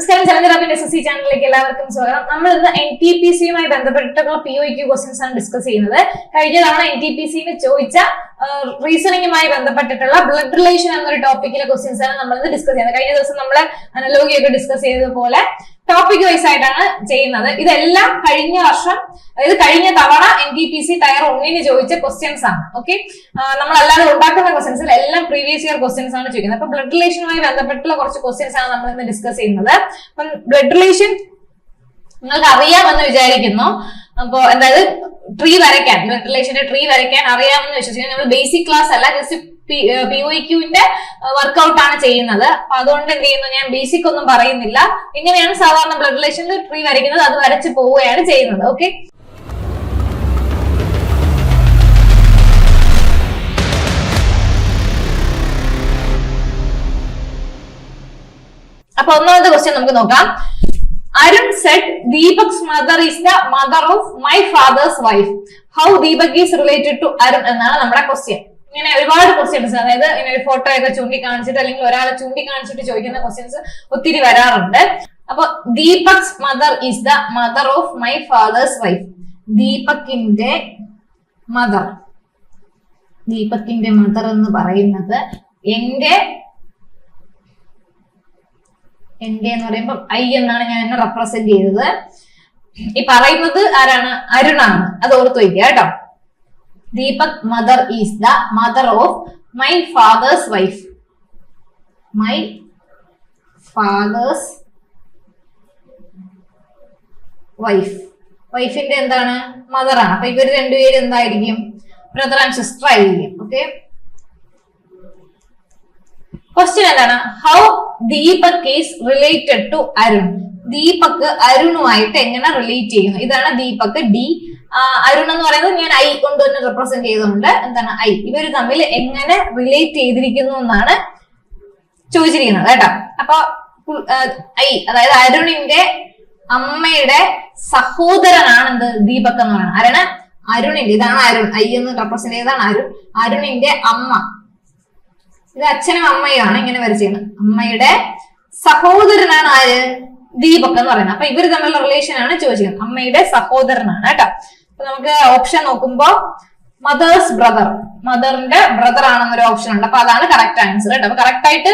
നമസ്കാരം, ചലഞ്ചറാപ്പിന്റെ SSC ചാനലിലേക്ക് എല്ലാവർക്കും സ്വാഗതം. നമ്മൾ ഇന്ന് NTPC-യുമായി ബന്ധപ്പെട്ടിട്ടുള്ള POQ ക്വസ്റ്റ്യൻസ് ആണ് ഡിസ്കസ് ചെയ്യുന്നത്. കഴിഞ്ഞ തവണ NTPC-ന് ചോദിച്ച റീസണിങ്ങുമായി ബന്ധപ്പെട്ടിട്ടുള്ള ബ്ലഡ് റിലേഷൻ എന്നൊരു ടോപ്പിക്കിലെ ക്വസ്റ്റ്യൻസ് ആണ് നമ്മൾ ഇന്ന് ഡിസ്കസ് ചെയ്യുന്നത്. കഴിഞ്ഞ ദിവസം നമ്മൾ അനലോഗിയൊക്കെ ഡിസ്കസ് ചെയ്തതുപോലെ ടോപ്പിക് വൈസ് ആയിട്ടാണ് ചെയ്യുന്നത്. ഇതെല്ലാം കഴിഞ്ഞ വർഷം, അതായത് കഴിഞ്ഞ തവണ NTPC ടയർ 1-ന് ചോദിച്ച ക്വസ്റ്റ്യൻസ് ആണ്. ഓക്കെ, നമ്മളല്ലാതെ ഉണ്ടാക്കുന്ന ക്വസ്റ്റ്യൻസിൽ എല്ലാം പ്രീവിയസ് ഇയർ ക്വസ്റ്റ്യൻസ് ആണ് ചോദിക്കുന്നത്. അപ്പൊ ബ്ലഡ് റിലേഷനുമായി ബന്ധപ്പെട്ടുള്ള കുറച്ച് ക്വസ്റ്റ്യൻസ് ആണ് നമ്മൾ ഇന്ന് ഡിസ്കസ് ചെയ്യുന്നത്. അപ്പം ബ്ലഡ് റിലേഷൻ നിങ്ങൾക്ക് അറിയാമെന്ന് വിചാരിക്കുന്നു. അപ്പൊ അതായത് ട്രീ വരയ്ക്കാൻ, ബ്ലഡ് റിലേഷന്റെ ട്രീ വരയ്ക്കാൻ അറിയാമെന്ന് വിശ്വസിക്കുന്നു. നമ്മൾ ബേസിക് ക്ലാസ് അല്ല, ജസ്റ്റ് POQ-ന്റെ വർക്ക്ഔട്ട് ആണ് ചെയ്യുന്നത്. അപ്പൊ അതുകൊണ്ട് എന്ത് ചെയ്യുന്നു, ഞാൻ ബേസിക് ഒന്നും പറയുന്നില്ല. ഇങ്ങനെയാണ് സാധാരണ ബ്ലഡ് റിലേഷനിൽ ട്രീ വരയ്ക്കുന്നത്, അത് വരച്ച് പോവുകയാണ് ചെയ്യുന്നത്. ഓക്കെ, അപ്പൊ ഒന്നാമത്തെ ക്വസ്റ്റ്യൻ നമുക്ക് നോക്കാം. Arun said Deepak's mother is the mother of my father's wife. How Deepak is related to Arun എന്നാണ് നമ്മുടെ ക്വസ്റ്റ്യൻ. ഇങ്ങനെ ഒരുപാട് ക്വസ്റ്റ്യൻസ്, അതായത് ഇങ്ങനെ ഒരു ഫോട്ടോ ഒക്കെ ചൂണ്ടിക്കാണിച്ചിട്ട് അല്ലെങ്കിൽ ഒരാളെ ചൂണ്ടിക്കാണിച്ചിട്ട് ചോദിക്കുന്ന ക്വസ്റ്റ്യൻസ് ഒത്തിരി വരാറുണ്ട്. അപ്പൊ Deepak's mother is the mother of my father's wife. ദീപക്കിന്റെ മദർ എന്ന് പറയുന്നത് എന്റെ എന്ന് പറയുമ്പോൾ ഐ എന്നാണ് ഞാൻ എന്നെ റെപ്രസെന്റ് ചെയ്തത്. ഈ പറയുന്നത് ആരാണ്? അരുണാണ്. അത് ഓർത്ത് വയ്ക്കുക കേട്ടോ. Deepak mother is the mother of my father's wife. My father's wife. വൈഫിന്റെ എന്താണ്? മദറാണ്. അപ്പൊ ഇവർ രണ്ടുപേരും എന്തായിരിക്കും? ബ്രദർ ആൻഡ് സിസ്റ്റർ ആയിരിക്കും. ഓക്കെ, ക്വസ്റ്റ്യൻ എന്താണ്? How Deepak is related to Arun. ദീപക് അരുണുമായിട്ട് എങ്ങനെ റിലേറ്റ് ചെയ്യുന്നു? ഇതാണ് ദീപക്. ഡി. അരുൺ എന്ന് പറയുന്നത് ഞാൻ ഐ കൊണ്ട് തന്നെ റെപ്രസെന്റ് ചെയ്തുകൊണ്ട് എന്താണ്? ഐ. ഇവര് തമ്മിൽ എങ്ങനെ റിലേറ്റ് ചെയ്തിരിക്കുന്നു എന്നാണ് ചോദിച്ചിരിക്കുന്നത് കേട്ടോ. അപ്പൊ ഐ, അതായത് അരുണിന്റെ അമ്മയുടെ സഹോദരനാണ് എന്ത്? ദീപക് എന്ന് പറയുന്നത്. ആരാണ്? അരുണിന്റെ. ഇതാണ് അരുൺ. ഐ എന്ന് റെപ്രസെന്റ് ചെയ്തതാണ് അരുൺ. അരുണിന്റെ അമ്മ, ഇത് അച്ഛനും അമ്മയുമാണ് ഇങ്ങനെ വരച്ചിരുന്നത്. അമ്മയുടെ സഹോദരനാണ് ആര്? ദീപക് എന്ന് പറയുന്നത്. അപ്പൊ ഇവർ തമ്മിലുള്ള റിലേഷൻ ആണ് ചോദിച്ചിരിക്കുന്നത്. അമ്മയുടെ സഹോദരനാണ് കേട്ടോ. അപ്പൊ നമുക്ക് ഓപ്ഷൻ നോക്കുമ്പോ മദേഴ്സ് ബ്രദർ, മദറിന്റെ ബ്രദർ ആണെന്നൊരു ഓപ്ഷൻ ഉണ്ട്. അപ്പൊ അതാണ് കറക്റ്റ് ആൻസർ കേട്ടോ. അപ്പൊ കറക്റ്റ് ആയിട്ട്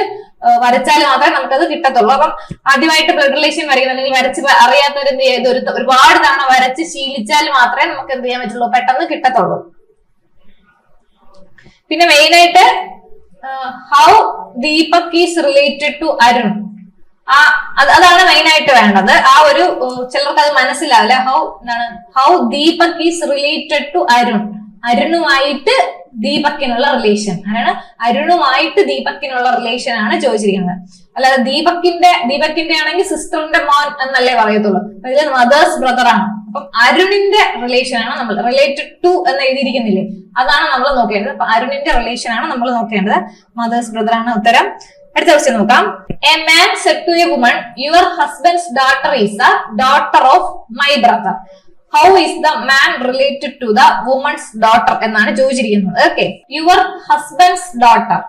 വരച്ചാൽ മാത്രമേ നമുക്കത് കിട്ടത്തുള്ളൂ. അപ്പം ആദ്യമായിട്ട് ബ്ലഡ് റിലേഷൻ വരയ്ക്കുന്നത് അല്ലെങ്കിൽ വരച്ച് അറിയാത്തവർ എന്ത് ചെയ്ത് ഒരുപാട് തവണ വരച്ച് ശീലിച്ചാൽ മാത്രമേ നമുക്ക് എന്ത് ചെയ്യാൻ പറ്റുള്ളൂ, പെട്ടെന്ന് കിട്ടത്തുള്ളൂ. പിന്നെ മെയിൻ ആയിട്ട് how Deepak is related to Arun, അതാണ് മെയിൻ ആയിട്ട് വേണ്ടത്. ആ ഒരു ചിലർക്ക് അത് മനസ്സിലാവില്ല. How Deepak is related to Arun. അരുണുമായിട്ട് ദീപക്കിനുള്ള റിലേഷൻ ആണ്. അരുണുമായിട്ട് ദീപക്കിനുള്ള റിലേഷൻ ആണ് ചോദിച്ചിരിക്കുന്നത്. അല്ലാതെ ദീപക്കിന്റെ ആണെങ്കിൽ സിസ്റ്ററിന്റെ മോൻ എന്നല്ലേ പറയത്തുള്ളൂ. അതിൽ മദേഴ്സ് ബ്രദർ ആണ്. അപ്പം അരുണിന്റെ റിലേഷൻ ആണ് നമ്മൾ റിലേറ്റഡ് ടു എന്ന് എഴുതിയിരിക്കുന്നില്ലേ, അതാണ് നമ്മൾ നോക്കേണ്ടത്. അപ്പൊ അരുണിന്റെ റിലേഷൻ ആണ് നമ്മൾ നോക്കേണ്ടത്. മദേഴ്സ് ബ്രദർ ആണ് ഉത്തരം. അടുത്ത ക്വസ്റ്റ്യൻ നോക്കാം. A man said to a woman, your husband's daughter is a daughter of my brother. How is the man related to the woman's daughter എന്നാണ് ചോദിച്ചിരിക്കുന്നത്. Okay, your husband's daughter.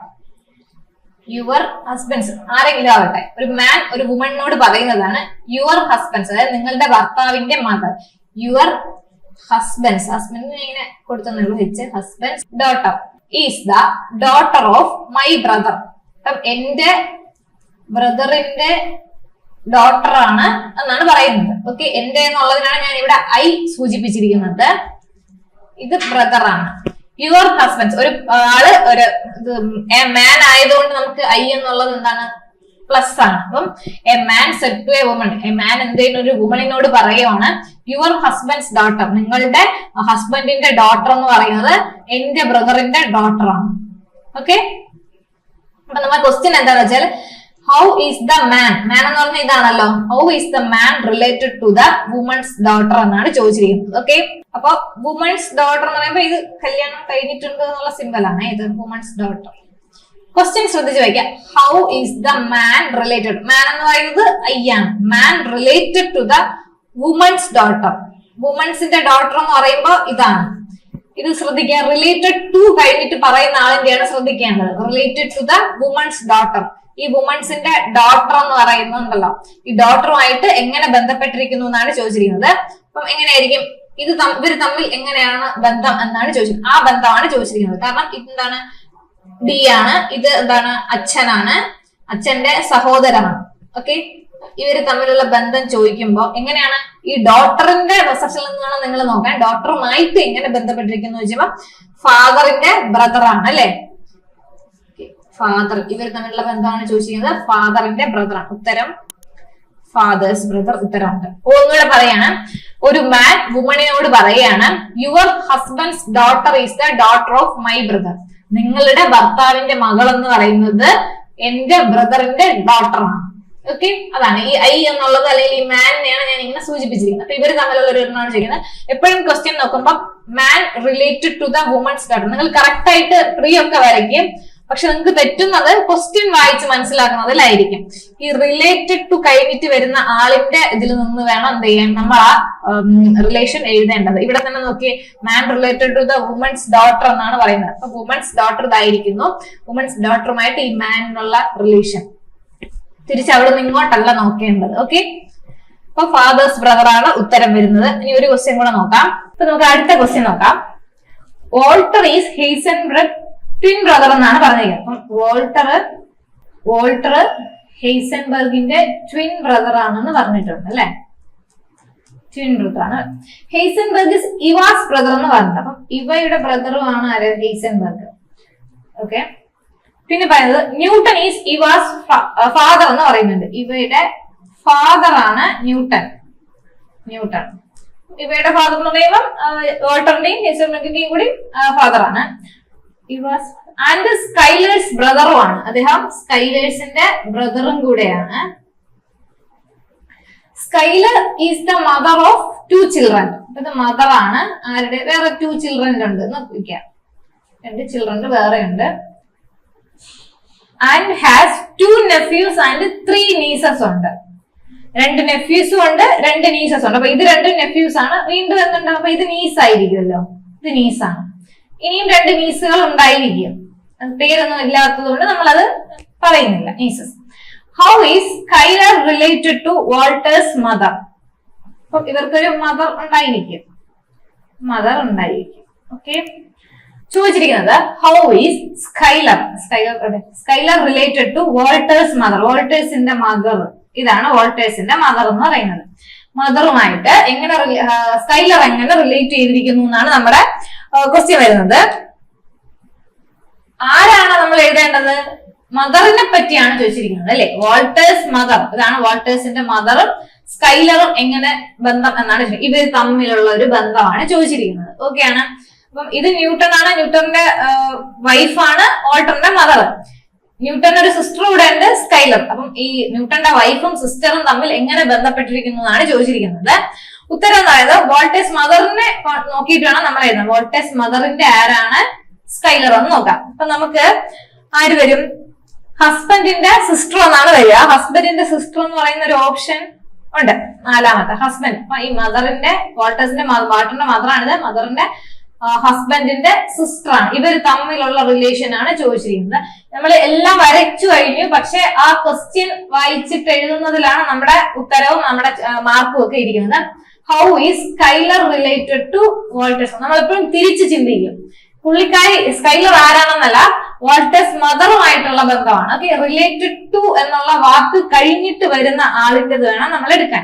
Your husband's ആരെങ്കിലും ആവട്ടെ, ഒരു മാൻ ഒരു വുമണിനോട് പറയുന്നതാണ് your husbands, അതായത് നിങ്ങളുടെ ഭർത്താവിന്റെ മദർ. യുവർ ഹസ്ബൻഡ്സ്, ഹസ്ബൻഡിനെ ഇങ്ങനെ കൊടുത്തുള്ളൂ വെച്ച്, husband's daughter is the daughter of my brother. അപ്പം എന്റെ ബ്രദറിന്റെ ഡോട്ടർ ആണ് എന്നാണ് പറയുന്നത്. ഓക്കെ, എന്റെ എന്നുള്ളതിനാണ് ഞാൻ ഇവിടെ ഐ സൂചിപ്പിച്ചിരിക്കുന്നത്. ഇത് ബ്രദർ ആണ്. യുവർ ഹസ്ബൻഡ്സ്, ഒരു ആള് ഒരു മാൻ ആയതുകൊണ്ട് നമുക്ക് ഐ എന്നുള്ളത് എന്താണ്? പ്ലസ് ആണ്. അപ്പം a man said to a woman, a man എന്തെങ്കിലും ഒരു വുമണിനോട് പറയുവാണ് യുവർ ഹസ്ബൻഡ്സ് ഡോട്ടർ, നിങ്ങളുടെ ഹസ്ബൻഡിന്റെ ഡോട്ടർ എന്ന് പറയുന്നത് എന്റെ ബ്രദറിന്റെ ഡോട്ടർ ആണ്. ഓക്കെ, അപ്പൊ നമ്മുടെ ക്വസ്റ്റ്യൻ എന്താണെന്ന് വെച്ചാൽ ഹൗ ഈസ് ദ മാൻ എന്ന് പറഞ്ഞാൽ ഇതാണല്ലോ, how is the man related to the woman's daughter എന്നാണ് ചോദിച്ചിരിക്കുന്നത്. ഓക്കെ, അപ്പൊ വുമൺസ് ഡോട്ടർ എന്ന് പറയുമ്പോൾ ഇത് കല്യാണം കഴിഞ്ഞിട്ടുണ്ട് എന്നുള്ള സിമ്പൽ ആണ്. ഇത് വുമൺസ് ഡോട്ടർ. ക്വസ്റ്റ്യൻ ശ്രദ്ധിച്ച് വയ്ക്കാം. How is the man related, man എന്ന് പറയുന്നത് ഐയാണ്. Man related to the woman's daughter. വുമൺസിന്റെ ഡോട്ടർ എന്ന് പറയുമ്പോൾ ഇതാണ്. ഇത് ശ്രദ്ധിക്കുക, റിലേറ്റഡ് ടു കഴിഞ്ഞിട്ട് പറയുന്ന ആളിന്റെയാണ് ശ്രദ്ധിക്കേണ്ടത്. Related to the woman's daughter. ഈ വുമൺസിന്റെ ഡോട്ടർ എന്ന് പറയുന്നുണ്ടല്ലോ, ഈ ഡോട്ടറുമായിട്ട് എങ്ങനെ ബന്ധപ്പെട്ടിരിക്കുന്നു എന്നാണ് ചോദിച്ചിരിക്കുന്നത്. അപ്പം എങ്ങനെയായിരിക്കും ഇവർ തമ്മിൽ എങ്ങനെയാണ് ബന്ധം എന്നാണ് ചോദിച്ചിരിക്കുന്നത്. ആ ബന്ധമാണ് ചോദിച്ചിരിക്കുന്നത്. കാരണം ഇതെന്താണ്, ഡി ആണ്, ഇത് എന്താണ്, അച്ഛനാണ്, അച്ഛന്റെ സഹോദരനാണ്. ഓക്കെ, ഇവര് തമ്മിലുള്ള ബന്ധം ചോദിക്കുമ്പോൾ എങ്ങനെയാണ് ഈ ഡോട്ടറിന്റെ സെക്ഷനിൽ നിന്ന് വേണം നിങ്ങൾ നോക്കാൻ. ഡോട്ടറുമായിട്ട് എങ്ങനെ ബന്ധപ്പെട്ടിരിക്കുന്നു ചോദിച്ചപ്പോ ഫാദറിന്റെ ബ്രദറാണ് അല്ലെ. ഫാദർ, ഇവർ തമ്മിലുള്ള ബന്ധമാണ് ചോദിച്ചിരിക്കുന്നത്. ഫാദറിന്റെ ബ്രദറാണ് ഉത്തരം. ഫാദേഴ്സ് ബ്രദർ ഉത്തരമുണ്ട്. ഒന്നുകൂടെ പറയാണ്, ഒരു മാൻ വുമണിനോട് പറയാണ്, your husband's daughter is the daughter of my brother. നിങ്ങളുടെ ഭർത്താവിന്റെ മകൾ എന്ന് പറയുന്നത് എന്റെ ബ്രദറിന്റെ ഡോട്ടറാണ്. ഓക്കെ, അതാണ് ഈ ഐ എന്നുള്ളത്, അല്ലെങ്കിൽ ഈ മാനിനെയാണ് ഞാൻ ഇങ്ങനെ സൂചിപ്പിച്ചിരിക്കുന്നത്. അപ്പൊ ഇവര് തമ്മിലുള്ള ഒരു എണ്ണമാണ് ചോദിക്കുന്നത്. എപ്പോഴും ക്വസ്റ്റ്യൻ നോക്കുമ്പോൾ man related to the woman's daughter, നിങ്ങൾ കറക്റ്റ് ആയിട്ട് ട്രീ ഒക്കെ വരയ്ക്കും. പക്ഷെ നിങ്ങൾക്ക് തെറ്റുന്നത് ക്വസ്റ്റ്യൻ വായിച്ച് മനസ്സിലാക്കുന്നതിലായിരിക്കും. ഈ റിലേറ്റഡ് ടു കഴിഞ്ഞിട്ട് വരുന്ന ആളിന്റെ ഇതിൽ നിന്ന് വേണം എന്ത് ചെയ്യാൻ, നമ്മൾ ആ റിലേഷൻ എഴുതേണ്ടത്. ഇവിടെ തന്നെ നോക്കിയേ, man related to the woman's daughter എന്നാണ് പറയുന്നത്. അപ്പൊ വുമൺസ് ഡോട്ടർ ഇതായിരിക്കുന്നു. വുമൺസ് ഡോട്ടറുമായിട്ട് ഈ മാനിനുള്ള റിലേഷൻ തിരിച്ച് അവിടെ നിന്ന് ഇങ്ങോട്ടല്ല നോക്കേണ്ടത്. ഓക്കെ, അപ്പൊ ഫാദേഴ്സ് ബ്രദർ ആണ് ഉത്തരം വരുന്നത്. ഇനി ഒരു ക്വസ്റ്റ്യൻ കൂടെ നോക്കാം. അപ്പൊ നമുക്ക് അടുത്ത ക്വസ്റ്റ്യൻ നോക്കാം. Walter is Heisenberg twin brother എന്നാണ് പറഞ്ഞിരിക്കുന്നത്. അപ്പം വോൾട്ടർ ഹെയ്സൻബർഗിന്റെ ട്വിൻ ബ്രദർ ആണെന്ന് പറഞ്ഞിട്ടുണ്ട് അല്ലെ. ട്വിൻ ബ്രദർ ആണ്. ഹെയ്സൻബർഗ് ഇസ് ഇവാസ് ബ്രദർ എന്ന് പറഞ്ഞിട്ട്, അപ്പം ഇവയുടെ ബ്രദറും ആണ് ആര്, ഹെയ്സൻബർഗ്. ഓക്കെ, പിന്നെ പറയുന്നത് ന്യൂട്ടൺ ഈസ് ഇവാസ് ഫാദർ എന്ന് പറയുന്നുണ്ട്. ഇവയുടെ ഫാദർ ആണ് ന്യൂട്ടൺ. ഇവയുടെ ഫാദർ എന്ന് പറയുമ്പോൾ വോൾട്ടറിന്റെയും ഹെയ്സൻബർഗിന്റെയും കൂടി ഫാദർ ആണ്. ആൻഡ് സ്കൈലേഴ്സ് ബ്രദറും ആണ്. അദ്ദേഹം സ്കൈലേഴ്സിന്റെ ബ്രദറും കൂടെയാണ്. Scaler is the mother of 2 children. ഇത് മദർ ആണ് ആരുടെ, വേറെ 2 ചിൽഡ്രൻ ഉണ്ട് എന്ന് നോക്കിക്കാം. 2 ചിൽഡ്രൻ വേറെ ഉണ്ട്. And has 2 nephews and 3 nieces ഉണ്ട്. 2 nephews ഉണ്ട്, 2 nieces ഉണ്ട്. അപ്പൊ ഇത് 2 nephews ആണ്. വീണ്ടും എന്തുണ്ട്, അപ്പൊ ഇത് നീസ് ആയിരിക്കുമല്ലോ, ഇത് നീസാണ്. ഇനിയും 2 നീസുകൾ ഉണ്ടായിരിക്കും. പേരൊന്നും ഇല്ലാത്തത് കൊണ്ട് നമ്മളത് പറയുന്നില്ല. Nieces. How is Skyler related to Walter's mother? അപ്പൊ ഇവർക്കൊരു മദർ ഉണ്ടായിരിക്കും. ഓക്കെ, ചോദിച്ചിരിക്കുന്നത് how is Skyler related to Walter's mother. വാൾട്ടേഴ്സിന്റെ മദർ, ഇതാണ് വാൾട്ടേഴ്സിന്റെ മദർ എന്ന് പറയുന്നത്. മദറുമായിട്ട് എങ്ങനെ സ്കൈലർ എങ്ങനെ റിലേറ്റ് ചെയ്തിരിക്കുന്നു എന്നാണ് നമ്മുടെ ക്വസ്റ്റ്യൻ വരുന്നത്. ആരാണ് നമ്മൾ എഴുതേണ്ടത്? മദറിനെ പറ്റിയാണ് ചോദിച്ചിരിക്കുന്നത് അല്ലെ. വാൾട്ടേഴ്സ് മദർ, ഇതാണ് വാൾട്ടേഴ്സിന്റെ മദറും സ്കൈലറും എങ്ങനെ ബന്ധം എന്നാണ് ഇവർ തമ്മിലുള്ള ഒരു ബന്ധമാണ് ചോദിച്ചിരിക്കുന്നത്. ഓക്കെ ആണ്. അപ്പം ഇത് ന്യൂട്ടൺ ആണ്, ന്യൂട്ടന്റെ വൈഫാണ് വാൾട്ടറിന്റെ മദർ. ന്യൂട്ടന്റെ ഒരു സിസ്റ്റർ കൂടെ ഉണ്ട്, സ്കൈലർ. അപ്പം ഈ ന്യൂട്ടന്റെ വൈഫും സിസ്റ്ററും തമ്മിൽ എങ്ങനെ ബന്ധപ്പെട്ടിരിക്കുന്നു എന്നാണ് ചോദിച്ചിരിക്കുന്നത്. ഉത്തരം എന്ന് പറയുന്നത് വാൾട്ടേഴ്സ് മദറിനെ നോക്കിയിട്ട് വേണം നമ്മൾ എഴുതാൻ. വാൾട്ടേഴ്സ് മദറിന്റെ ആരാണ് സ്കൈലർ എന്ന് നോക്കാം. അപ്പൊ നമുക്ക് ആര് വരും? ഹസ്ബൻഡിന്റെ സിസ്റ്റർ എന്നാണ് വരിക. ഹസ്ബൻഡിന്റെ സിസ്റ്റർ എന്ന് പറയുന്ന ഒരു ഓപ്ഷൻ ഉണ്ട്, 4ാമത്തെ ഹസ്ബൻഡ്. അപ്പൊ ഈ മദറിന്റെ വാൾട്ടേഴ്സിന്റെ മദറാണിത്, മദറിന്റെ ഹസ്ബൻഡിന്റെ സിസ്റ്റർ ആണ്. ഇവർ തമ്മിലുള്ള റിലേഷൻ ആണ് ചോദിച്ചിരിക്കുന്നത്. നമ്മൾ എല്ലാം വരച്ചു കഴിഞ്ഞു, പക്ഷെ ആ ക്വസ്റ്റ്യൻ വായിച്ചിട്ട് എഴുതുന്നതിലാണ് നമ്മുടെ ഉത്തരവും നമ്മുടെ മാർക്കും ഒക്കെ ഇരിക്കുന്നത്. How is Skyler related to Walters? നമ്മളെപ്പോഴും തിരിച്ച് ചിന്തിക്കും. പുള്ളിക്കാരി സ്കൈലർ ആരാണെന്നല്ല, വാൾട്ടേഴ്സ് മദറുമായിട്ടുള്ള ബന്ധമാണ്. ഓക്കെ, റിലേറ്റഡ് ടു എന്നുള്ള വാക്ക് കഴിഞ്ഞിട്ട് വരുന്ന ആളിൻ്റെത് വേണം നമ്മൾ എടുക്കാൻ.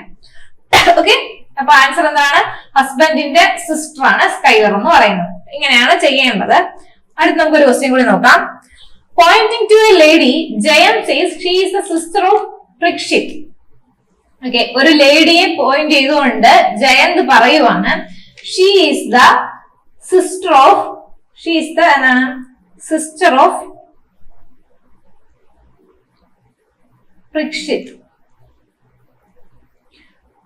ഓക്കെ, അപ്പൊ ആൻസർ എന്താണ്? ഹസ്ബൻഡിന്റെ സിസ്റ്റർ ആണ് സ്കൈലർ എന്ന് പറയുന്നത്. ഇങ്ങനെയാണ് ചെയ്യേണ്ടത്. അടുത്ത് നമുക്കൊരു ക്വസ്റ്റ്യൻ കൂടി നോക്കാം. Pointing to a lady, Jayan says she is the sister of Parikshit. Okay, ഒരു ലേഡിയെ പോയിന്റ് ചെയ്തുകൊണ്ട് ജയന്ത് പറയുവാണ് she is the sister of, എന്താണ്, sister of Parikshit.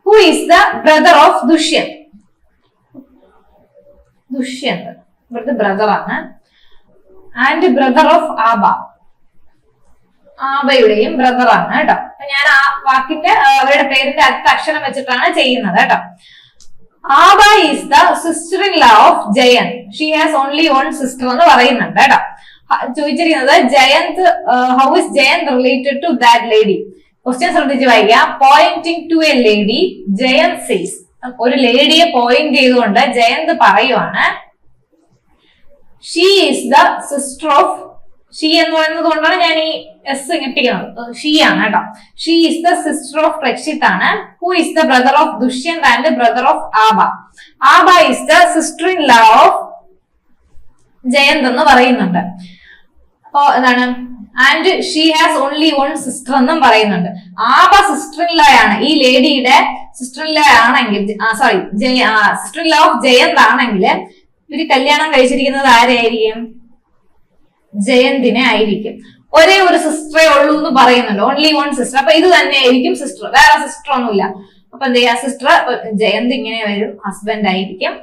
Who is the brother of Dushyant? ഇവിടുത്തെ ബ്രദർ ആണ്. ആൻഡ് ബ്രദർ ഓഫ് ആബ, ആബയുടെയും ബ്രദർ ആണ് കേട്ടോ. അപ്പൊ ഞാൻ ആ വാക്കിന്റെ അവരുടെ പേരിന്റെ അടുത്ത അക്ഷരം വെച്ചിട്ടാണ് ചെയ്യുന്നത് കേട്ടോ. Aaba is the sister in law of Jayan. She has only 1 sister എന്ന് പറയുന്നുണ്ട് കേട്ടോ. ചോദിച്ചിരിക്കുന്നത് Jayant, how is Jayant related to that lady? Question ശ്രദ്ധിച്ച് വായിക്കാം. Pointing to a lady Jayant says, ഒരു ലേഡിയെ പോയിന്റ് ചെയ്തുകൊണ്ട് ജയന്ത് പറയുവാണ് she is the sister of, she എന്ന് പറയുന്നത് കൊണ്ടാണ് ഞാൻ ഈ എസ് കിട്ടിക്കുന്നത്, ഷീ ആണ് കേട്ടോ. She is the sister of Rakshit ആണ്. Who is the brother of Dushyant and brother of Aaba. Aaba is the sister in law of Jayant എന്ന് പറയുന്നുണ്ട്. അപ്പോ എന്താണ്, and she has only one sister എന്നും പറയുന്നുണ്ട്. ആബ സിസ്റ്റർ ഇൻ ലോ ആണ്, ഈ ലേഡിയുടെ സിസ്റ്റർ ഇൻ ലോ ആണെങ്കിൽ, sorry sister in law of Jayant ആണെങ്കിൽ ഇവര് കല്യാണം കഴിച്ചിരിക്കുന്നത് ആരെയായിരിക്കും? ജയന്തിനെ ആയിരിക്കും. ഒരേ ഒരു സിസ്റ്ററേ ഉള്ളൂ എന്ന് പറയുന്നുണ്ട്, ഓൺലി വൺ സിസ്റ്റർ. അപ്പൊ ഇത് തന്നെ ആയിരിക്കും സിസ്റ്റർ, വേറെ സിസ്റ്റർ ഒന്നുമില്ല. അപ്പൊ എന്ത് ചെയ്യാ, സിസ്റ്റർ ജയന്ത് ഇങ്ങനെ വരും, ഹസ്ബൻഡ് ആയിരിക്കും.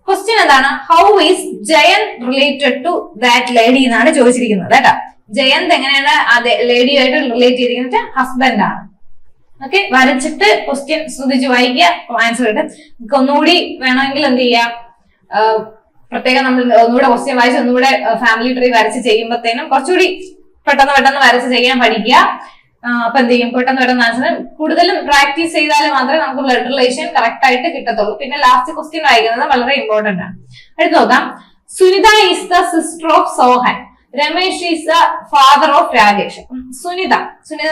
ക്വസ്റ്റ്യൻ എന്താണ്, how is Jayant related to that lady എന്നാണ് ചോദിച്ചിരിക്കുന്നത് കേട്ടോ. ജയന്ത് എങ്ങനെയാണ് അതേ ലേഡിയുമായിട്ട് റിലേറ്റ് ചെയ്തിരിക്കുന്നത്? ഹസ്ബൻഡ് ആണ്. ഓക്കെ, വരച്ചിട്ട് ക്വസ്റ്റ്യൻ ശ്രദ്ധിച്ച് വായിക്കുക, ആൻസർ കിട്ടും. നമുക്ക് ഒന്നുകൂടി വേണമെങ്കിൽ എന്ത് ചെയ്യാം, പ്രത്യേകം നമ്മൾ ഒന്നുകൂടെ ക്വസ്റ്റ്യൻ വായിച്ച് ഒന്നുകൂടെ ഫാമിലി ട്രീ വരച്ച് ചെയ്യുമ്പോഴത്തേനും കുറച്ചുകൂടി പെട്ടെന്ന് വരച്ച് ചെയ്യാൻ പഠിക്കുക. അപ്പൊ എന്ത് ചെയ്യും, പെട്ടെന്ന് ആൻസർ കൂടുതലും പ്രാക്ടീസ് ചെയ്താൽ മാത്രമേ നമുക്ക് ബ്ലഡ് റിലേഷൻ കറക്റ്റ് ആയിട്ട് കിട്ടത്തുള്ളൂ. പിന്നെ ലാസ്റ്റ് ക്വസ്റ്റ്യൻ വായിക്കുന്നത് വളരെ ഇമ്പോർട്ടന്റ് ആണ്. എടുത്ത് നോക്കാം. Sunita is the sister of Sohan. Ramesh is the father of Rakesh. Sunita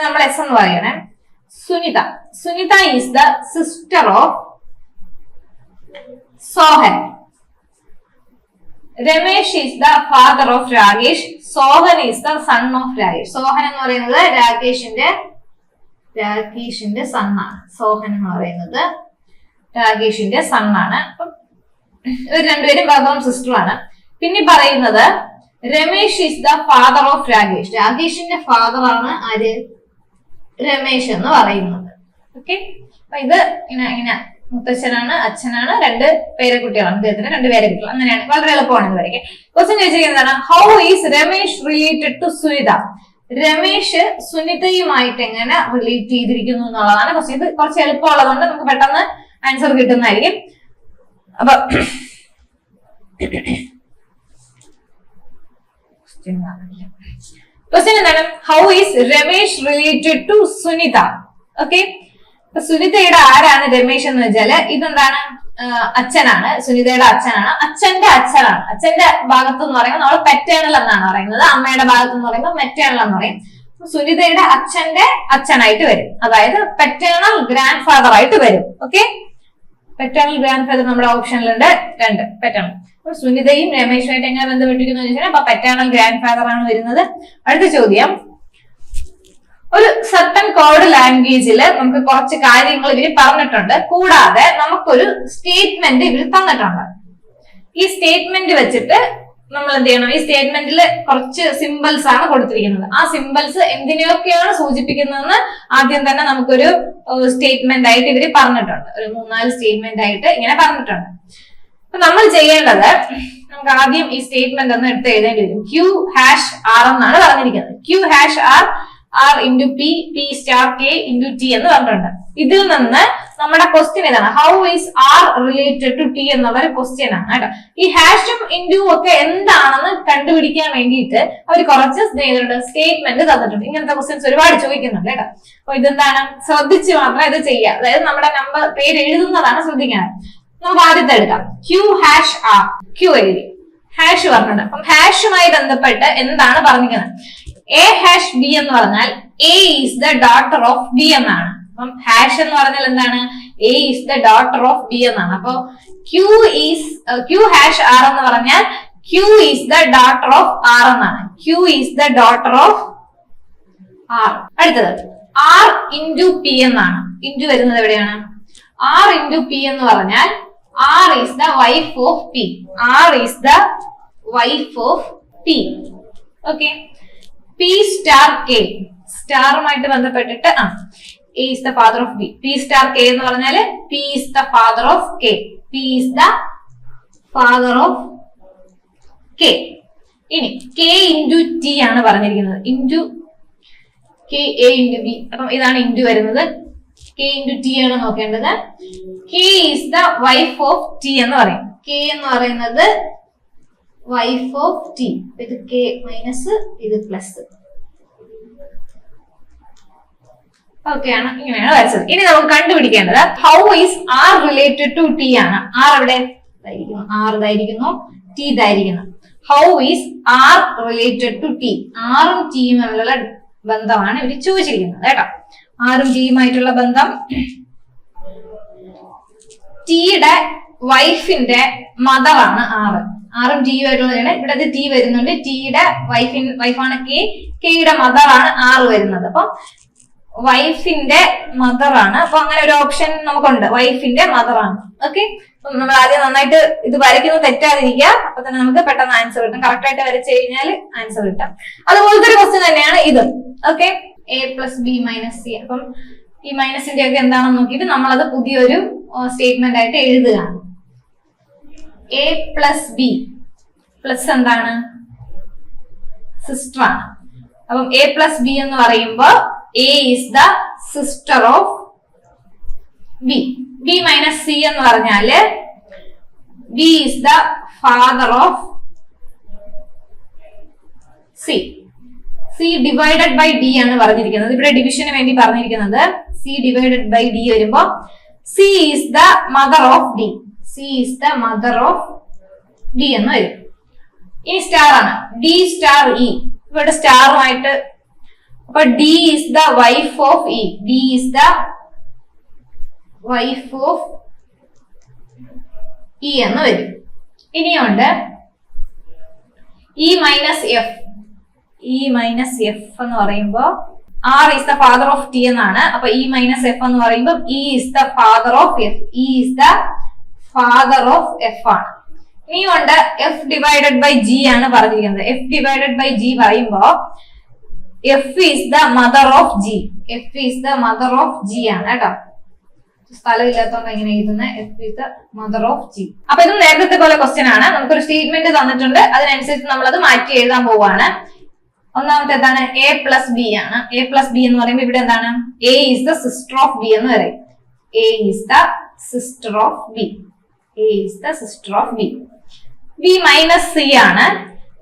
നമ്മൾ എസ് എന്ന് പറയണേ. Sunita is the sister of Sohan. Ramesh is the father of Rakesh. Sohan is the son of Rakesh. Sohan എന്ന് പറയുന്നത് രാകേഷിന്റെ സണ്ണാണ്. സോഹൻ എന്ന് പറയുന്നത് രാകേഷിന്റെ സണ്ണാണ്. അപ്പം ഇവർ രണ്ടുപേരും ബ്രദറും സിസ്റ്ററുമാണ്. പിന്നെ പറയുന്നത് Ramesh is the father of Rakesh. രാകേഷിന്റെ ഫാദർ ആണ് ആര്? രമേശ് എന്ന് പറയുന്നത്. ഓക്കെ, അപ്പൊ ഇത് ഇങ്ങനെ മുത്തച്ഛനാണ്, അച്ഛനാണ്, രണ്ട് പേരക്കുട്ടികളാണ്. അദ്ദേഹത്തിന് രണ്ട് പേരക്കുട്ടികൾ. അങ്ങനെയാണ്, വളരെ എളുപ്പമാണ് ഇത് വരയ്ക്കാൻ. ക്വസ്റ്റ്യൻ ചോദിച്ചിരിക്കുന്നതാണ്, how is Ramesh related to Sunita? Ramesh സുനിതയുമായിട്ട് എങ്ങനെ റിലേറ്റ് ചെയ്തിരിക്കുന്നു എന്നുള്ളതാണ് ക്വസ്റ്റ്യൻ. ഇത് കുറച്ച് എളുപ്പമുള്ളതുകൊണ്ട് നമുക്ക് പെട്ടെന്ന് ആൻസർ കിട്ടുന്നതായിരിക്കും. അപ്പൊ ക്വസ്റ്റ്യൻ എന്താണ്, how is Ramesh related to Sunita? Okay, സുനിതയുടെ ആരാണ് രമേശ് എന്ന് വെച്ചാല് ഇതെന്താണ്, അച്ഛനാണ്, സുനിതയുടെ അച്ഛനാണ്, അച്ഛന്റെ അച്ഛനാണ്. അച്ഛന്റെ ഭാഗത്ത് എന്ന് പറയുമ്പോൾ നമ്മൾ പെറ്റേണൽ എന്നാണ് പറയുന്നത്, അമ്മയുടെ ഭാഗത്ത് എന്ന് പറയുമ്പോൾ മെറ്റേണൽ എന്ന് പറയും. സുനിതയുടെ അച്ഛന്റെ അച്ഛനായിട്ട് വരും, അതായത് പെറ്റേണൽ ഗ്രാൻഡ് ഫാദർ ആയിട്ട് വരും. ഓക്കെ, പെറ്റേണൽ ഗ്രാൻഡ് ഫാദർ നമ്മുടെ ഓപ്ഷനിലുണ്ട്, രണ്ട് പെറ്റേണൽ. സുനിതയും രമേശുമായിട്ട് എങ്ങനെ ബന്ധപ്പെട്ടിരിക്കുന്നു ചോദിച്ചാൽ അപ്പൊ പെറ്റേണൽ ഗ്രാൻഡ് ഫാദർ ആണ് വരുന്നത്. അടുത്ത ചോദ്യം, ഒരു സർട്ടൻ കോഡ് ലാംഗ്വേജിൽ നമുക്ക് കുറച്ച് കാര്യങ്ങൾ ഇവര് പറഞ്ഞിട്ടുണ്ട്, കൂടാതെ നമുക്കൊരു സ്റ്റേറ്റ്മെന്റ് ഇവർ തന്നിട്ടുണ്ട്. ഈ സ്റ്റേറ്റ്മെന്റ് വെച്ചിട്ട് നമ്മൾ എന്ത് ചെയ്യണം, ഈ സ്റ്റേറ്റ്മെന്റിൽ കുറച്ച് സിമ്പിൾസ് ആണ് കൊടുത്തിരിക്കുന്നത്. ആ സിമ്പിൾസ് എന്തിനെയൊക്കെയാണ് സൂചിപ്പിക്കുന്നതെന്ന് ആദ്യം തന്നെ നമുക്കൊരു സ്റ്റേറ്റ്മെന്റ് ആയിട്ട് ഇവര് പറഞ്ഞിട്ടുണ്ട്. ഒരു 3-4 സ്റ്റേറ്റ്മെന്റ് ആയിട്ട് ഇങ്ങനെ പറഞ്ഞിട്ടുണ്ട്. അപ്പൊ നമ്മൾ ചെയ്യേണ്ടത്, നമുക്ക് ആദ്യം ഈ സ്റ്റേറ്റ്മെന്റ് ഒന്ന് എടുത്ത് എഴുതേണ്ടി വരും. Q#R എന്നാണ് പറഞ്ഞിരിക്കുന്നത്. Q#R R into P, P star K into T എന്ന് പറഞ്ഞിട്ടുണ്ട്. ഇതിൽ നിന്ന് നമ്മുടെ ക്വസ്റ്റ്യൻ ഇതാണ്, how is R related to T എന്നുള്ള ഒരു ക്വസ്റ്റ്യൻ ആണ് കേട്ടോ. ഈ ഹാഷും ഇൻഡു ഒക്കെ എന്താണെന്ന് കണ്ടുപിടിക്കാൻ വേണ്ടിയിട്ട് അവർ കുറച്ച് സ്റ്റേറ്റ്മെന്റ് തന്നിട്ടുണ്ട്. ഇങ്ങനത്തെ ക്വസ്റ്റ്യൻസ് ഒരുപാട് ചോദിക്കുന്നുണ്ട് കേട്ടോ. അപ്പൊ ഇതെന്താണ്, ശ്രദ്ധിച്ച് മാത്രം ഇത് ചെയ്യുക. അതായത് നമ്മുടെ നമ്പർ പേര് എഴുതുന്നതാണ് ശ്രദ്ധിക്കണം. നമുക്ക് ആദ്യത്തെ എടുക്കാം. Q#R, Q എഴുതി, ഹാഷ് പറഞ്ഞിട്ടുണ്ട്. അപ്പം ഹാഷുമായി ബന്ധപ്പെട്ട് എന്താണ് പറഞ്ഞിരിക്കുന്നത്? A#B എന്ന് പറഞ്ഞാൽ A is the daughter of B എന്നാണ്. അപ്പം ഹാഷ് എന്ന് പറഞ്ഞാൽ എന്താണ്? A is the daughter of B എന്നാണ്. അപ്പൊ Q#R എന്ന് പറഞ്ഞാൽ Q is the daughter of R എന്നാണ്. Q is the daughter of R. അടുത്തത് R ഇൻറ്റു P എന്നാണ്. ഇൻറ്റു വരുന്നത് എവിടെയാണ്? R ഇൻറ്റു P എന്ന് പറഞ്ഞാൽ R is the wife of P. R is the wife of P. Okay, P star K, സ്റ്റാറുമായിട്ട് ബന്ധപ്പെട്ടിട്ട് A is the father of B. P star K എന്ന് പറഞ്ഞാല് P is the father of K. P is the father of K. ഇനി K into T ആണ് പറഞ്ഞിരിക്കുന്നത്. Into K, A into B. അപ്പം ഇതാണ് into വരുന്നത്. K into T ആണ് നോക്കേണ്ടത്. K is the wife of T എന്ന് പറയും. K എന്ന് പറയുന്നത് വൈഫ് ഓഫ് ടി. ഇത് കെ മൈനസ് ഇത് പ്ലസ്. ഓക്കെ ആണ്, ഇങ്ങനെയാണ് വരച്ചത്. ഇനി നമുക്ക് കണ്ടുപിടിക്കേണ്ടത് how is R related to T ആണ്. ആർ എവിടെ ആർ ഇതായിരിക്കുന്നു, ടി ഇതായിരിക്കുന്നു. How is R related to T. ആറും ടിയും തമ്മിലുള്ള ബന്ധമാണ് ഇവർ ചോദിച്ചിരിക്കുന്നത് കേട്ടോ. ആറും ടിയുമായിട്ടുള്ള ബന്ധം, ടിയുടെ വൈഫിന്റെ മദറാണ് ആറ്. ആറും ടിയുമായിട്ടുള്ളതാണ്. ഇവിടെ ടി വരുന്നുണ്ട്. ടിയുടെ വൈഫാണ് കെ, കെയുടെ മദറാണ് ആറ് വരുന്നത്. അപ്പൊ വൈഫിന്റെ മദറാണ്. അപ്പൊ അങ്ങനെ ഒരു ഓപ്ഷൻ നമുക്കുണ്ട്, വൈഫിന്റെ മദറാണ്. ഓക്കെ, നമ്മൾ ആദ്യം നന്നായിട്ട് ഇത് വരയ്ക്കുന്നത് തെറ്റാതിരിക്കുക. അപ്പൊ തന്നെ നമുക്ക് പെട്ടെന്ന് ആൻസർ കിട്ടും. കറക്റ്റ് ആയിട്ട് വരച്ചു കഴിഞ്ഞാൽ ആൻസർ കിട്ടും. അതുപോലത്തെ ഒരു ക്വസ്റ്റ്യൻ തന്നെയാണ് ഇത്. Okay, A plus B minus C. അപ്പം ഈ മൈനസിന്റെ ഒക്കെ എന്താണെന്ന് നോക്കിയിട്ട് നമ്മളത് പുതിയൊരു സ്റ്റേറ്റ്മെന്റ് ആയിട്ട് എഴുതുകയാണ്. എ പ്ലസ് ബി, പ്ലസ് എന്താണ് സിസ്റ്റർ ആണ്. അപ്പം എ പ്ലസ് ബി എന്ന് പറയുമ്പോൾ A is the sister of B. B minus C എന്ന് പറഞ്ഞാല് B is the father of C. C divided by D ആണ് പറഞ്ഞിരിക്കുന്നത്. ഇവിടെ ഡിവിഷന് വേണ്ടി പറഞ്ഞിരിക്കുന്നത് സി ഡിവൈഡഡ് ബൈ ഡി വരുമ്പോ C is the mother of D. C is the mother of D എന്ന് വരും. ഇനി സ്റ്റാർ ആണ്, ഡി സ്റ്റാർ ഇ. ഇവിടെ സ്റ്റാറുമായിട്ട്, അപ്പൊ D is the wife of E. D is the wife of E എന്ന് വരും. ഇനിയുണ്ട് E minus F. E minus F എന്ന് പറയുമ്പോ R is the father of T എന്നാണ്. അപ്പൊ ഇ മൈനസ് എഫ് എന്ന് പറയുമ്പോൾ E is the father of F. E is the father of F ആണ്. ഇനിയുണ്ട് എഫ് ഡിവൈഡഡ് ബൈ ജി ആണ് പറഞ്ഞിരിക്കുന്നത്. എഫ് ഡിവൈഡഡ് ബൈ ജി പറയുമ്പോ F is the mother of G. F is the mother of G ആണ് കേട്ടോ. സ്ഥലമില്ലാത്തോണ്ട് ഇങ്ങനെ എഴുതുന്നത്. F is the mother of G. അപ്പൊ ഇത് നേരത്തെ പോലെ ക്വസ്റ്റ്യൻ ആണ്. നമുക്കൊരു സ്റ്റേറ്റ്മെന്റ് തന്നിട്ടുണ്ട്, അതിനനുസരിച്ച് നമ്മൾ അത് മാറ്റി എഴുതാൻ പോവാണ്. ഒന്നാമത്തെ എന്താണ്, എ പ്ലസ് ബി ആണ്. എ പ്ലസ് ബി എന്ന് പറയുമ്പോൾ ഇവിടെ എന്താണ്, A is the sister of B എന്ന് പറയും. A is the sister of B. A is the sister of B. B minus C ആണ്.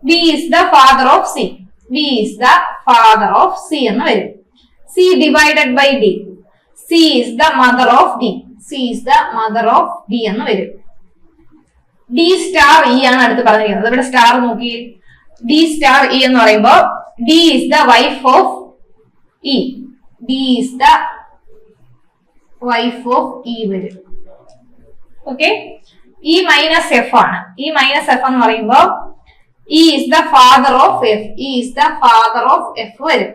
B is the father of C. B is the father of C എന്ന് വരും. C divided by D. C is the mother of D. C is the mother of D എന്ന് വരും. D star E ആണ് അടുത്ത് പറഞ്ഞിരിക്കുന്നത്. ഇവിടെ star നോക്കി, D star E എന്ന് പറയുമ്പോൾ D is the wife of E. D is the wife of E വരും. ഓക്കെ, ഇ മൈനസ് എഫ് ആണ്. ഇ മൈനസ് എഫ് എന്ന് പറയുമ്പോൾ E is the father of F. E is the father of F വരും.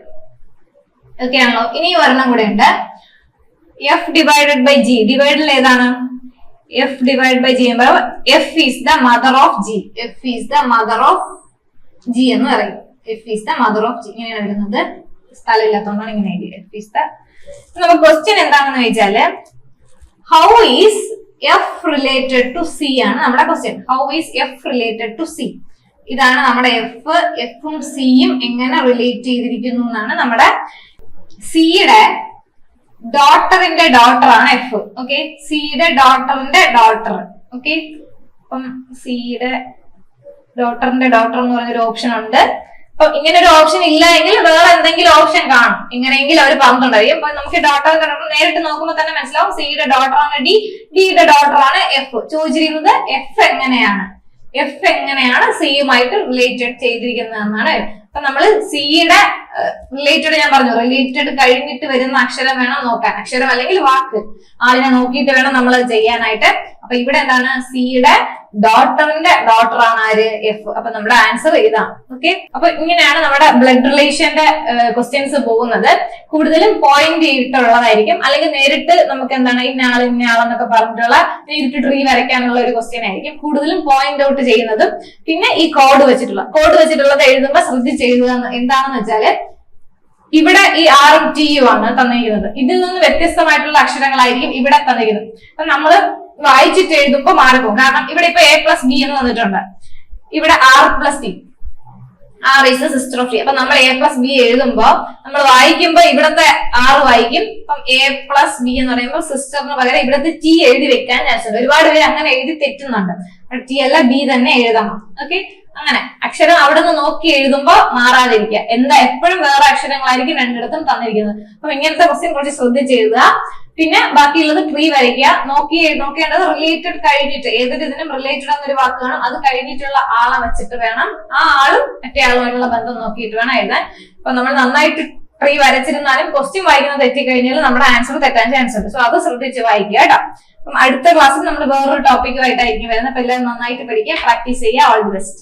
Okay ആണല്ലോ. ഇനി ഒരെണ്ണം കൂടെ ഉണ്ട്, എഫ് ഡിവൈഡഡ് ബൈ ജി. ഡിവൈഡിൽ ഏതാണ്, എഫ് ഡിവൈഡ് ബൈ ജി ചെയ്യുമ്പോൾ F is the mother of G. F is the mother of G എന്ന് പറയും. F is the mother of G. ഇങ്ങനെയാണ് വരുന്നത്. സ്ഥലമില്ലാത്തതുകൊണ്ടാണ് ഇങ്ങനെ എഴുതിയത്. F is the. നമുക്ക് ക്വസ്റ്റ്യൻ എന്താണെന്ന് ചോദിച്ചാല് how is F related to C ആണ് നമ്മുടെ question. How is F related to C. ഇതാണ് നമ്മുടെ എഫ്. എഫും സിയും എങ്ങനെ റിലേറ്റ് ചെയ്തിരിക്കുന്നു എന്നാണ് നമ്മുടെ സിയുടെ ഡോട്ടറിന്റെ ഡോട്ടർ ആണ് എഫ്. ഓക്കെ, സിയുടെ ഡോട്ടറിന്റെ ഡോട്ടർ. ഓക്കെ, അപ്പം സിയുടെ ഡോട്ടറിന്റെ ഡോട്ടർ എന്ന് പറഞ്ഞൊരു ഓപ്ഷൻ ഉണ്ട്. അപ്പൊ ഇങ്ങനെ ഒരു ഓപ്ഷൻ ഇല്ല എങ്കിൽ വേറെ എന്തെങ്കിലും ഓപ്ഷൻ കാണും. ഇങ്ങനെയെങ്കിലും അവർ പറഞ്ഞിട്ടുണ്ടായിരിക്കും. അപ്പൊ നമുക്ക് ഡോട്ടർ നേരിട്ട് നോക്കുമ്പോൾ തന്നെ മനസ്സിലാവും സിയുടെ ഡോട്ടർ ആണ് ഡി, ഡിയുടെ ഡോട്ടർ ആണ് എഫ്. ചോദിച്ചിരിക്കുന്നത് എഫ് എങ്ങനെയാണ് സിയുമായിട്ട് റിലേറ്റഡ് ചെയ്തിരിക്കുന്നത് എന്നാണ്. അപ്പൊ നമ്മള് സിയുടെ റിലേറ്റഡ്, ഞാൻ പറഞ്ഞു റിലേറ്റഡ് കഴിഞ്ഞിട്ട് വരുന്ന അക്ഷരം വേണം നോക്കാൻ. അക്ഷരം അല്ലെങ്കിൽ വാക്ക്, ആളിനെ നോക്കിയിട്ട് വേണം നമ്മൾ ചെയ്യാനായിട്ട്. അപ്പൊ ഇവിടെ എന്താണ്, സിയുടെ ഡോട്ടറിന്റെ ഡോട്ടർ ആണ് ആര്, എഫ്. അപ്പൊ നമ്മുടെ ആൻസർ ഇതാണ്. ഓക്കെ, അപ്പൊ ഇങ്ങനെയാണ് നമ്മുടെ ബ്ലഡ് റിലേഷന്റെ ക്വസ്റ്റ്യൻസ് പോകുന്നത്. കൂടുതലും പോയിന്റ് ചെയ്തിട്ടുള്ളതായിരിക്കും, അല്ലെങ്കിൽ നേരിട്ട് നമുക്ക് എന്താണ് ഇന്നയാളെന്നൊക്കെ പറഞ്ഞിട്ടുള്ള നേരിട്ട് ട്രീ വരയ്ക്കാനുള്ള ഒരു ക്വസ്റ്റ്യൻ ആയിരിക്കും. കൂടുതലും പോയിന്റ് ഔട്ട് ചെയ്യുന്നതും പിന്നെ ഈ കോഡ് വെച്ചിട്ടുള്ളത് എഴുതുമ്പോൾ ശ്രദ്ധിച്ച് എഴുതുക. എന്താണെന്ന് വെച്ചാല് ഇവിടെ ഈ ആറും ടിയും ആണ് തന്നിരിക്കുന്നത്. ഇതിൽ നിന്ന് വ്യത്യസ്തമായിട്ടുള്ള അക്ഷരങ്ങളായിരിക്കും ഇവിടെ തന്നിരിക്കുന്നത്. അപ്പൊ നമ്മള് വായിച്ചിട്ട് എഴുതുമ്പോൾ മാറിപ്പോകും. കാരണം ഇവിടെ ഇപ്പൊ എ പ്ലസ് ബി എന്ന് വന്നിട്ടുണ്ട്. ഇവിടെ R plus T, R is the sister of T. അപ്പൊ നമ്മൾ എ പ്ലസ് ബി എഴുതുമ്പോ നമ്മൾ വായിക്കുമ്പോ ഇവിടത്തെ ആർ വായിക്കും. അപ്പം എ പ്ലസ് ബി എന്ന് പറയുമ്പോൾ സിസ്റ്ററിന് പകരം ഇവിടത്തെ ടി എഴുതി വെക്കാൻ ചാൻസ് ഉണ്ട്. ഒരുപാട് പേര് അങ്ങനെ എഴുതി തെറ്റുന്നുണ്ട്. ടി അല്ല ബി തന്നെ എഴുതണം. ഓക്കെ, അങ്ങനെ അക്ഷരം അവിടെ നിന്ന് നോക്കി എഴുതുമ്പോ മാറാതിരിക്കുക. എന്താ എപ്പോഴും വേറെ അക്ഷരങ്ങളായിരിക്കും രണ്ടിടത്തും തന്നിരിക്കുന്നത്. അപ്പൊ ഇങ്ങനത്തെ ക്വസ്റ്റ്യൻ കുറച്ച് ശ്രദ്ധിച്ച് എഴുതുക. പിന്നെ ബാക്കിയുള്ളത് ട്രീ വരയ്ക്കുക. നോക്കേണ്ടത് റിലേറ്റഡ് കഴിഞ്ഞിട്ട്, ഏതൊരു ഇതിനും റിലേറ്റഡ് എന്നൊരു വാക്ക് കാണും, അത് കഴിഞ്ഞിട്ടുള്ള ആളെ വെച്ചിട്ട് വേണം, ആ ആളും മറ്റേ ആളുമായിട്ടുള്ള ബന്ധം നോക്കിയിട്ട് വേണം എഴുതാൻ. അപ്പൊ നമ്മൾ നന്നായിട്ട് ട്രീ വരച്ചിരുന്നാലും ക്വസ്റ്റ്യൻ വായിക്കുന്നത് തെറ്റിക്കഴിഞ്ഞാൽ നമ്മുടെ ആൻസർ തെറ്റാൻ ചാൻസ് ഉണ്ട്. സോ അത് ശ്രദ്ധിച്ച് വായിക്കുക കേട്ടോ. അപ്പം അടുത്ത ക്ലാസ്സിൽ നമ്മൾ വേറൊരു ടോപ്പിക്കുമായിട്ടായിരിക്കും വരുന്നത്. അപ്പൊ എല്ലാവരും നന്നായിട്ട് പഠിക്കുക, പ്രാക്ടീസ് ചെയ്യുക. All the best.